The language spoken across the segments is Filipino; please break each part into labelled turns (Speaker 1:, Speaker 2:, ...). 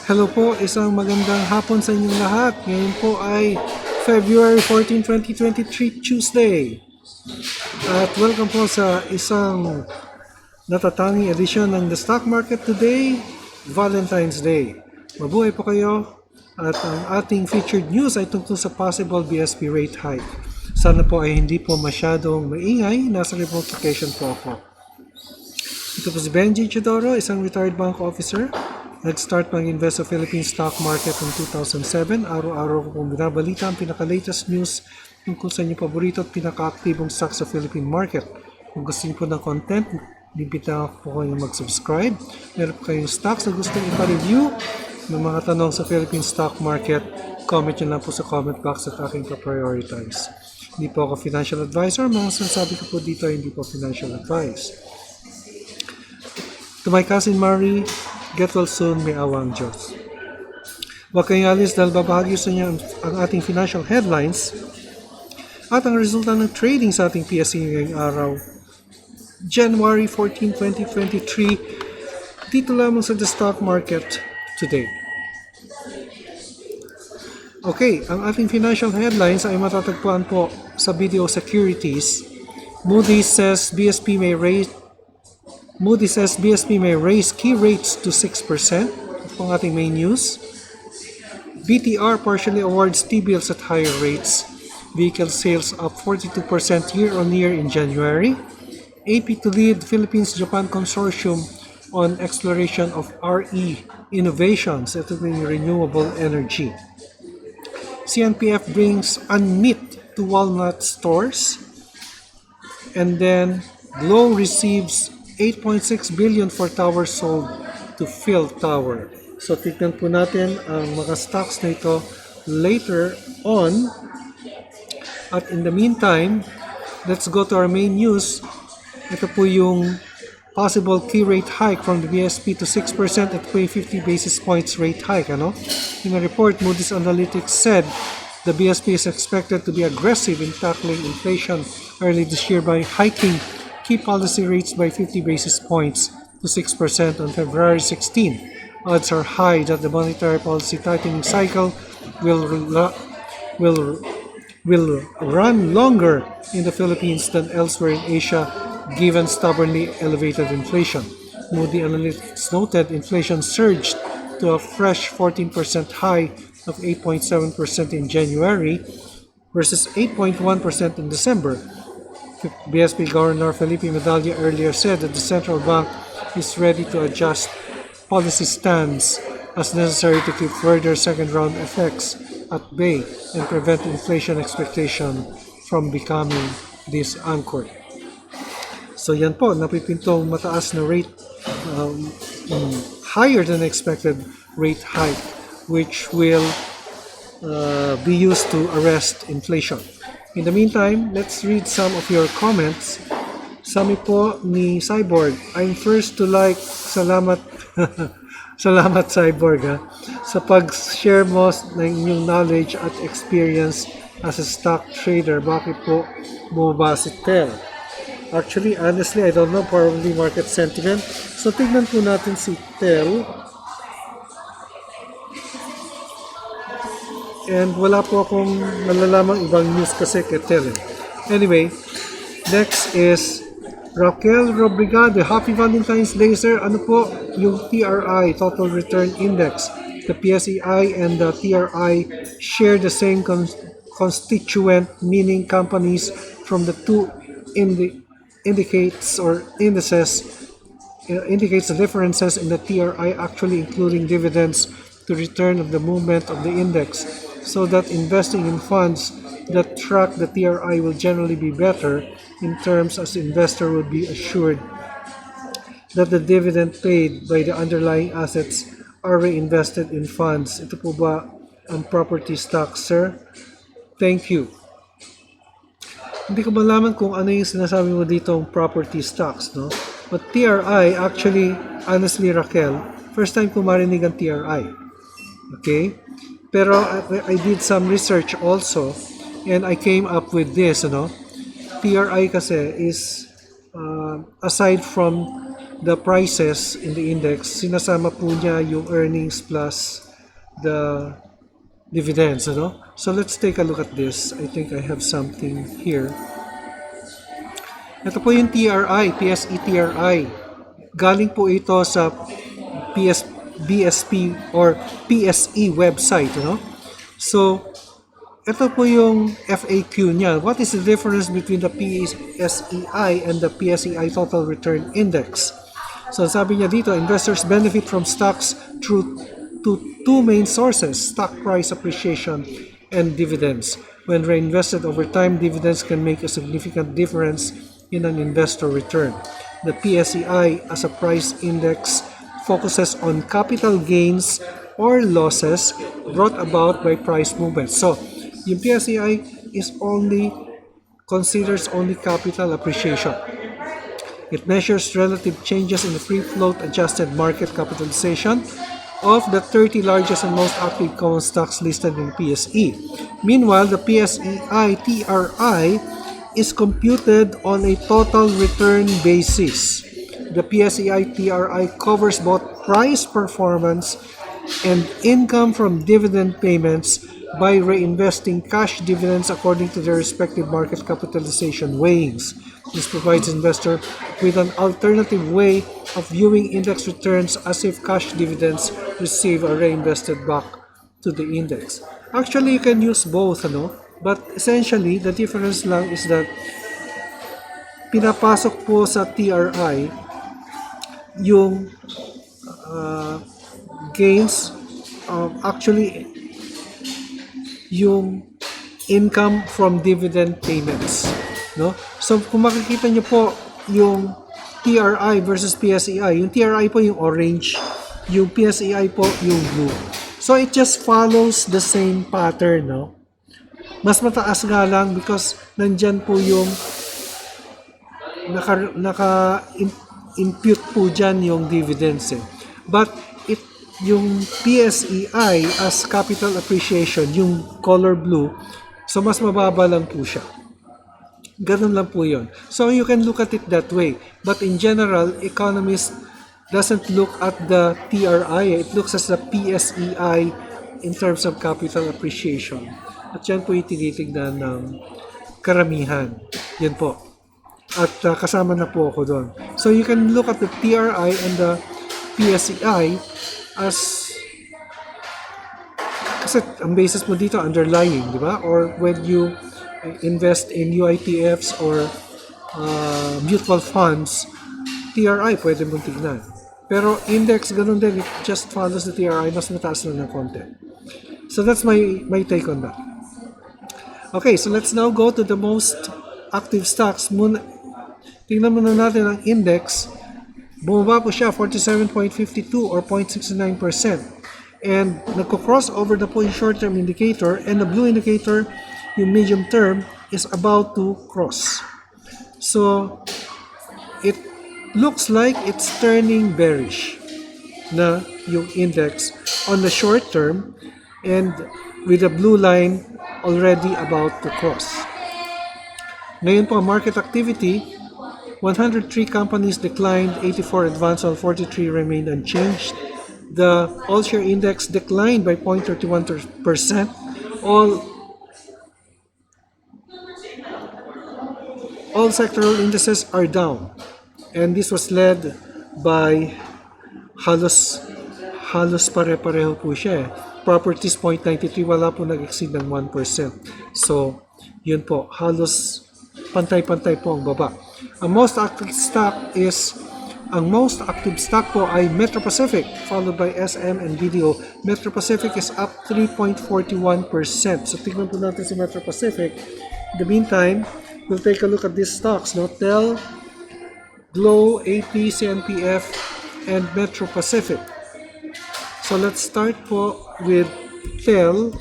Speaker 1: Hello po, isang magandang hapon sa inyong lahat. Ngayon po ay February 14, 2023, Tuesday. At welcome po sa isang natatanging edisyon ng The Stock Market Today, Valentine's Day. Mabuhay po kayo. At ang ating featured news ay tungkol sa possible BSP rate hike. Sana po ay hindi po masyadong maingay. Nasa remote location po ako. Ito po si Benji Chidoro, isang retired bank officer. Nag-start mag-invest sa Philippine stock market noong 2007. Araw-araw ko pong binabalita ang pinaka-latest news tungkol sa inyong paborito at pinaka-aktibong stock sa Philippine market. Kung gusto niyo po ng content, bibitaw po kayo mag-subscribe. Meron po kayong stocks na gusto niyo pa-review ng mga tanong sa Philippine stock market, comment nyo lang po sa comment box at aking pa-prioritize. Hindi po ako financial advisor. Mga sinasabi ko po dito hindi po financial advice. To my cousin Marie, get well soon, may awang Diyos. Huwag kayong alis dahil babahagi sa inyo ang ating financial headlines at ang resulta ng trading sa ating PSE ngayong araw, January 14, 2023, dito lamang sa The Stock Market Today. Okay, ang ating financial headlines ay matatagpuan po sa video securities. Moody's says BSP may raise key rates to 6%. Ito po ang ating main news. BTR partially awards T-bills at higher rates. Vehicle sales up 42% year-on-year in January. AP to lead Philippines-Japan Consortium on exploration of RE innovations. Ito yung renewable energy. CNPF brings unmeat to Walnut stores. And then Glow receives 8.6 billion for tower sold to Phil Tower. So tignan po natin ang mga stocks na ito later on. At in the meantime, let's go to our main news. Ito po yung possible key rate hike from the BSP to 6% at 50 basis points rate hike. In a report, Moody's Analytics said the BSP is expected to be aggressive in tackling inflation early this year by hiking key policy rates by 50 basis points to 6% on February 16. Odds are high that the monetary policy tightening cycle will run longer in the Philippines than elsewhere in Asia, given stubbornly elevated inflation. Moody Analytics noted inflation surged to a fresh 14% high of 8.7% in January versus 8.1% in December. BSP Governor Felipe Medalla earlier said that the central bank is ready to adjust policy stance as necessary to keep further second-round effects at bay and prevent inflation expectation from becoming disanchored. So yan po, napipintong mataas na rate, higher than expected rate hike, which will be used to arrest inflation. In the meantime, let's read some of your comments. Sabi po ni Cyborg, I'm first to like, salamat, salamat Cyborg sa pag-share mo ng inyong knowledge at experience as a stock trader. Bakit po bumaba si TEL? Actually, honestly, I don't know, probably market sentiment. So, tignan po natin si TEL. And wala po akong nalalamang ibang news kasi kay TEL. Anyway, next is Raquel Robrigado. Happy Valentine's Day, sir. Ano po yung TRI, Total Return Index? The PSEI and the TRI share the same constituent, meaning companies from the two indicates the differences in the TRI actually including dividends to return of the movement of the index, so that investing in funds that track the TRI will generally be better in terms as investor would be assured that the dividend paid by the underlying assets are reinvested in funds. Ito po ba ang property stocks, sir? Thank you. Hindi ko malaman kung ano yung sinasabi mo dito ang property stocks, no? But TRI, actually, honestly, Raquel, first time ko marinig ang TRI. Okay? Pero I did some research also and I came up with this, TRI kasi is aside from the prices in the index, sinasama po niya yung earnings plus the dividends, ano? So let's take a look at this. I think I have something here. Ito po yung TRI, PSE TRI. Galing po ito sa BSP or PSE website, ano? So, ito po yung FAQ niya. What is the difference between the PSEI and the PSEI Total Return Index? So sabi niya dito, investors benefit from stocks through two main sources, stock price appreciation and dividends. When reinvested over time, dividends can make a significant difference in an investor return. The PSEI as a price index focuses on capital gains or losses brought about by price movements. So, yung PSEI considers only capital appreciation. It measures relative changes in the free float adjusted market capitalization of the 30 largest and most active common stocks listed in PSE. Meanwhile, the PSEI TRI is computed on a total return basis. The PSEI TRI covers both price performance and income from dividend payments by reinvesting cash dividends according to their respective market capitalization weighings. This provides investors with an alternative way of viewing index returns as if cash dividends receive are reinvested back to the index. Actually, you can use both, ano? But essentially, the difference lang is that pinapasok po sa TRI yung gains actually yung income from dividend payments, no? So kung makikita niyo po yung TRI versus PSEI, yung TRI po yung orange, yung PSEI po yung blue. So it just follows the same pattern, no? Mas mataas nga lang because nandyan po yung naka-impute po dyan yung dividends eh. But yung PSEI as capital appreciation, yung color blue, so mas mababa lang po siya. Ganun lang po yun. So you can look at it that way. But in general, economists doesn't look at the TRI. It looks at the PSEI in terms of capital appreciation. At yan po yung tinitignan ng karamihan. Yan po. At kasama na po ako doon. So you can look at the TRI and the PSEI as kasi ang basis mo dito underlying, di ba? Or when you invest in UITFs or mutual funds, TRI pwede mong tignan. Pero index, ganun din, it just follows the TRI, mas mataas na ng konti. So that's my take on that. Okay, so let's now go to the most active stocks. Tingnan muna natin ang index. Bumaba po siya 47.52 or 0.69%. And nagko-cross over na po yung short-term indicator and the blue indicator, yung medium term, is about to cross. So, it looks like it's turning bearish na yung index on the short term and with the blue line already about to cross. Ngayon po, market activity, 103 companies declined, 84 advanced, while 43 remained unchanged. The all-share index declined by 0.31%. All sectoral indices are down. And this was led by halos pare-pareho po siya. Properties 0.93, wala po nag-exceed ng 1%. So, yun po, halos pantay-pantay po ang baba. Ang most active stock po ay Metro Pacific, followed by SM and BDO. Metro Pacific is up 3.41%. So tignan po natin si Metro Pacific. In the meantime, we'll take a look at these stocks, no? TEL, Glow, AP, CNPF, and Metro Pacific. So let's start po with TEL.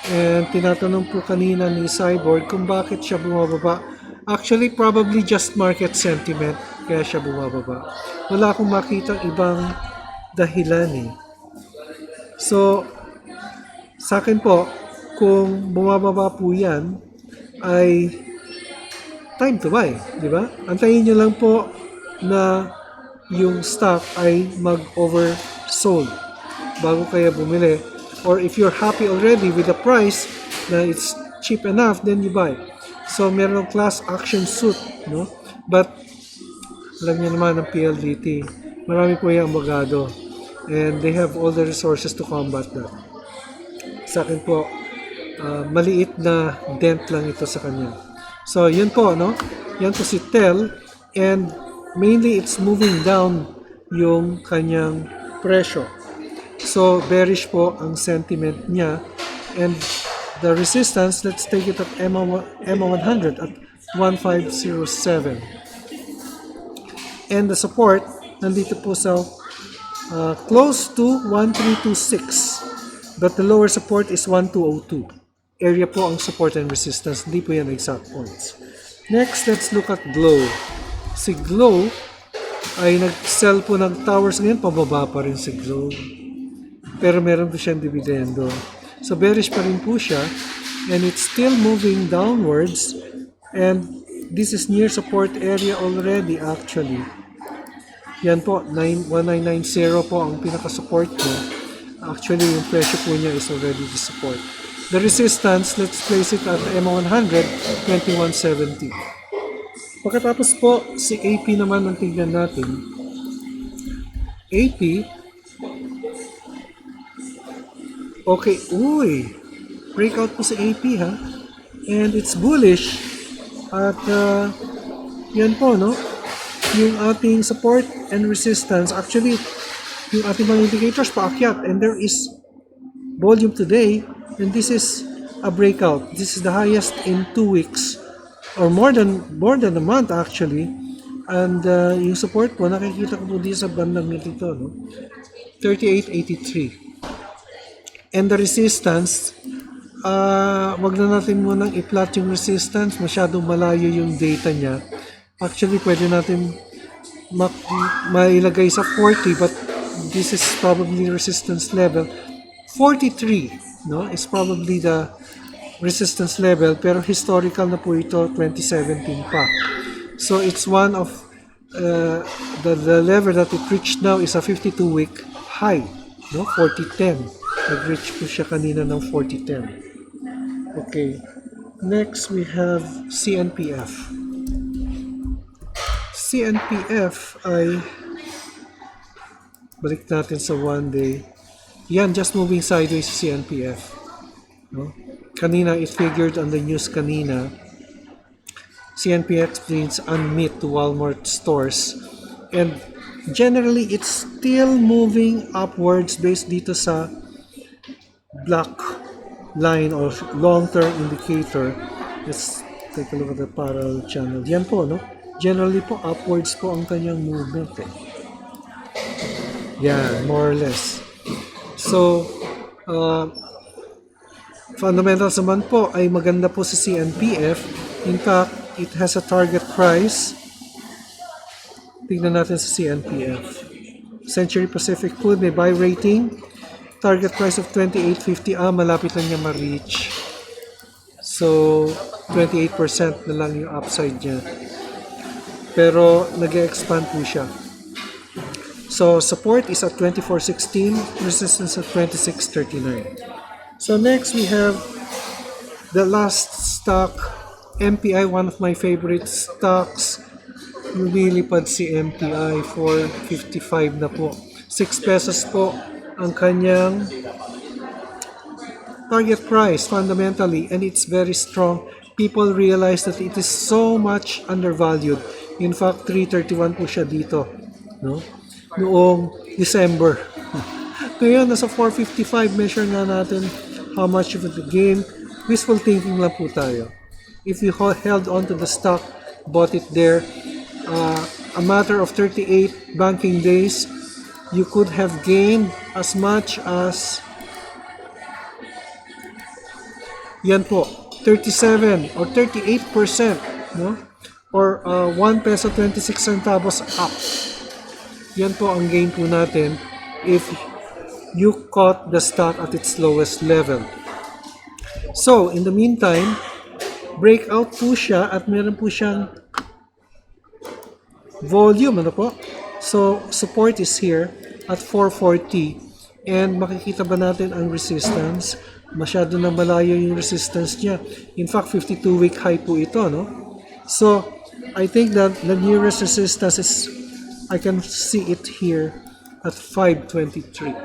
Speaker 1: And tinatanong po kanina ni Cyborg kung bakit siya bumababa. Actually, probably just market sentiment kaya siya bumababa. Wala akong makitang ibang dahilan eh. So, sa akin po, kung bumababa po yan, ay time to buy, di ba? Antayin nyo lang po na yung stock ay mag-oversold bago kaya bumili. Or if you're happy already with the price na it's cheap enough, then you buy. So meron class action suit, no? But alam niyo naman ng PLDT, marami po yung abogado and they have all the resources to combat that. Sa akin po, maliit na dent lang ito sa kanya. So yun po, no? Yan po si TEL and mainly it's moving down yung kanyang presyo. So bearish po ang sentiment niya and the resistance, let's take it at MA100 at 1507. And the support nandito po sa close to 1326 but the lower support is 1202. Area po ang support and resistance, hindi po yan exact points. Next, let's look at Glow. Si Glow ay nag-sell po ng towers ngayon, pababa pa rin si Glow. Pero meron po siyang dividendo. So bearish pa rin po siya and it's still moving downwards and this is near support area already actually. Yan po, 1990 po ang pinaka-support niya. Actually, yung presyo po niya is already the support. The resistance, let's place it at MA100, 2170. Pagkatapos po, si AP naman ang tingnan natin. AP, okay, breakout po si AP ha. And it's bullish. At yan po, no? Yung ating support and resistance, actually, yung ating mga indicators paakyat. And there is volume today. And this is a breakout. This is the highest in 2 weeks. Or more than a month actually. And yung support po, nakikita ko po dito sa bandang nito, no? 3883. And the resistance, wag na natin munang i-plot yung resistance, masyadong malayo yung data niya. Actually, pwede natin mailagay sa 40 but this is probably resistance level. 43, no, is probably the resistance level pero historical na po ito, 2017 pa. So it's one of the level that it reached now is a 52-week high, no, 4010. Nag-reach po siya kanina ng 4010. Okay. Next, we have CNPF. CNPF ay balik natin sa 1 day. Yan, just moving sideways CNPF. No? Kanina, it figured on the news kanina. CNPF means unmeet to Walmart stores. And generally, it's still moving upwards based dito sa black line or long-term indicator. Let's take a look at the parallel channel. Yan po, no? Generally po, upwards po ang kanyang movement. Yan, more or less. So, fundamentals naman po ay maganda po sa CNPF. In fact, it has a target price. Tignan natin sa CNPF. Century Pacific Food may buy rating. Target price of 28.50. Malapit lang niya ma-reach. So, 28% na lang yung upside niya. Pero, nag-expand po siya. So, support is at 24.16. Resistance at 26.39. So, next we have the last stock, MPI, one of my favorite stocks. Lumilipad si MPI for 55 na po. 6 pesos po ang kanyang target price fundamentally and it's very strong. People realize that it is so much undervalued. In fact, 331 po siya dito, no? Noong December. Ngayon, nasa 455, measure nga natin how much of the gain. Wishful thinking lang po tayo. If you held on to the stock, bought it there, a matter of 38 banking days, you could have gained as much as yan po, 37 or 38%, no? Or 1 peso 26 centavos up. Yan po ang gain po natin if you caught the stock at its lowest level. So, in the meantime, breakout po siya at meron po siyang volume, ano po? So, support is here at 440. And makikita ba natin ang resistance? Masyado na malayo yung resistance niya. In fact, 52-week high po ito, no? So, I think that the nearest resistance is, I can see it here at 523.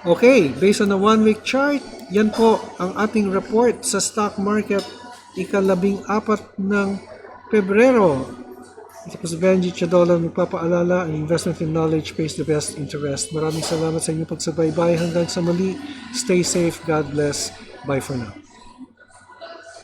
Speaker 1: Okay, based on the 1-week chart, yan po ang ating report sa stock market ika-14 ng Pebrero. Ito po si Benji Chadola nagpapaalala, ang investment in knowledge pays the best interest. Maraming salamat sa inyong pagsubaybay. Hanggang sa muli, stay safe, God bless. Bye for now.